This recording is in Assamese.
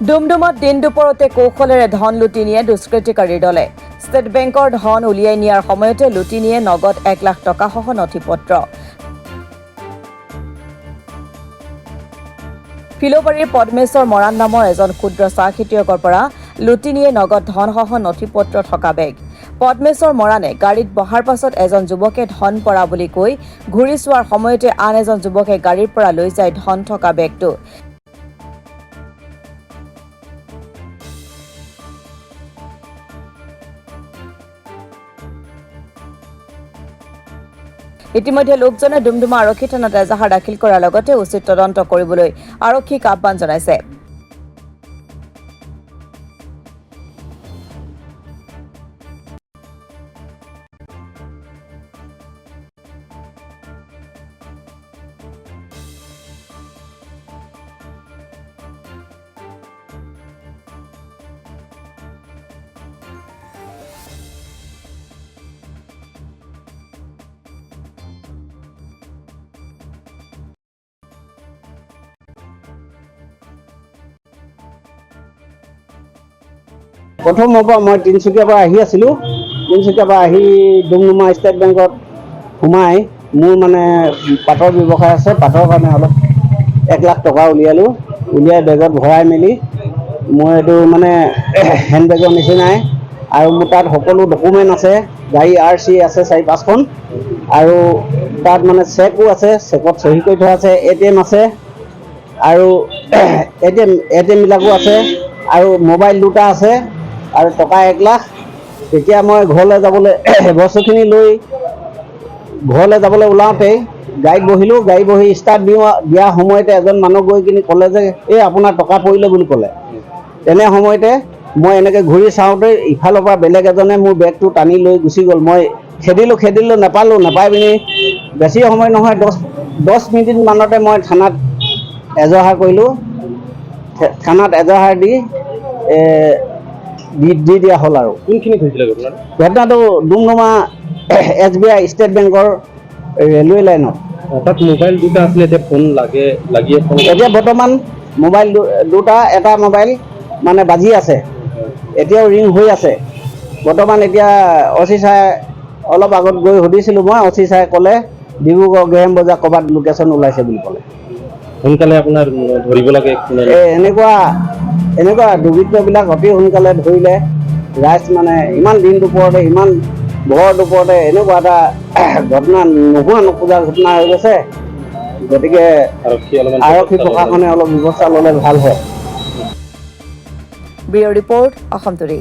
ডুমডুমত দিন দুপৰতে কৌশলেৰে ধন লুটি নিয়ে দুষ্কৃতিকাৰীৰ দলে। ষ্টেট বেংকৰ ধন উলিয়াই নিয়াৰ সময়তে লুটি নিয়ে নগদ 1 লাখ টকাসহ নথিপত্ৰ। ফিলোবাৰীৰ পদ্মেশ্বৰ মৰাণ নামৰ এজন ক্ষুদ্ৰ চাহ খেতিয়কৰ পৰা লুটি নিয়ে নগদ ধনসহ নথিপত্ৰ থকা বেগ। পদ্মেশ্বৰ মৰাণে গাড়ীত বহাৰ পাছত এজন যুৱকে ধন পৰা বুলি কৈ ঘূৰি চোৱাৰ সময়তে আন এজন যুৱকে গাড়ীৰ পৰা লৈ যায় ধন থকা বেগটো। ইতিমধ্যে লোকজনে ডুমডুমা আৰক্ষী থানাত এজাহাৰ দাখিল কৰাৰ লগতে উচিত তদন্ত কৰিবলৈ আৰক্ষীক আহ্বান জনাইছে। প্ৰথমৰ পৰা মই তিনিচুকীয়াৰ পৰা আহি আছিলোঁ। তিনিচুকীয়াৰ পৰা আহি ডুমডুমা ষ্টেট বেংকত সোমাই মোৰ মানে পাটৰ ব্যৱসায় আছে, পাটৰ কাৰণে অলপ 1 লাখ টকা উলিয়ালোঁ। উলিয়াই বেগত ভৰাই মেলি মই এইটো মানে হেণ্ড বেগৰ নিচিনাই আৰু মোৰ তাত সকলো ডকুমেণ্ট আছে, গাড়ী RC আছে 4-5খন আৰু তাত মানে চেকো আছে, চেকত চহী কৰি থোৱা আছে, ATM আছে আৰু ATM বিলাকো আছে আৰু মোবাইল 2টা আছে আৰু টকা 1 লাখ। তেতিয়া মই ঘৰলৈ যাবলৈ বস্তুখিনি লৈ ঘৰলৈ যাবলৈ ওলাওঁতেই গাড়ীত বহিলোঁ। গাড়ী বহি ষ্টাৰ্ট দিয়া সময়তে এজন মানুহ গৈ কিনি ক'লে যে এই আপোনাৰ টকা পৰিলে বুলি ক'লে। তেনে সময়তে মই এনেকৈ ঘূৰি চাওঁতে ইফালৰ পৰা বেলেগ এজনে মোৰ বেগটো টানি লৈ গুচি গ'ল। মই খেদিলোঁ নাপাই পিনি বেছি সময় নহয় 10 মিনিট মানতে মই থানাত এজাহাৰ কৰিলোঁ। থানাত এজাহাৰ দি দিয়া হ'ল। আৰু কোনখিনিত হৈছিলে ঘটনাটো ডুমডুমা SBI ষ্টেট বেংকৰ ৰেলৱে লাইনত। তাত মোবাইল 2টা আছিলে, এতিয়া ফোন এতিয়া বৰ্তমান মোবাইল 2টা, এটা মোবাইল মানে বাজি আছে, এতিয়াও ৰিং হৈ আছে বৰ্তমান। এতিয়া OC ছাৰে অলপ আগত গৈ সুধিছিলোঁ মই, OC ছাৰে ক'লে ডিব্ৰুগড় গেহেম বজাৰ ক'ৰবাত লোকেশ্যন ওলাইছে বুলি ক'লে। সোনকালে আপোনাৰ ধৰিব লাগে। এনেকুৱা দুৰ্বৃত্তবিলাক অতি সোনকালে ধৰিলে ৰাইজ মানে ইমান দিন দুপৰতে, ইমান ভৰ দুপৰতে এনেকুৱা এটা ঘটনা নোহোৱা নোখোজা ঘটনা হৈ গৈছে। গতিকে আৰক্ষী প্ৰশাসনে অলপ ব্যৱস্থা ল'লে ভাল হয়। Bureau report, Assam today.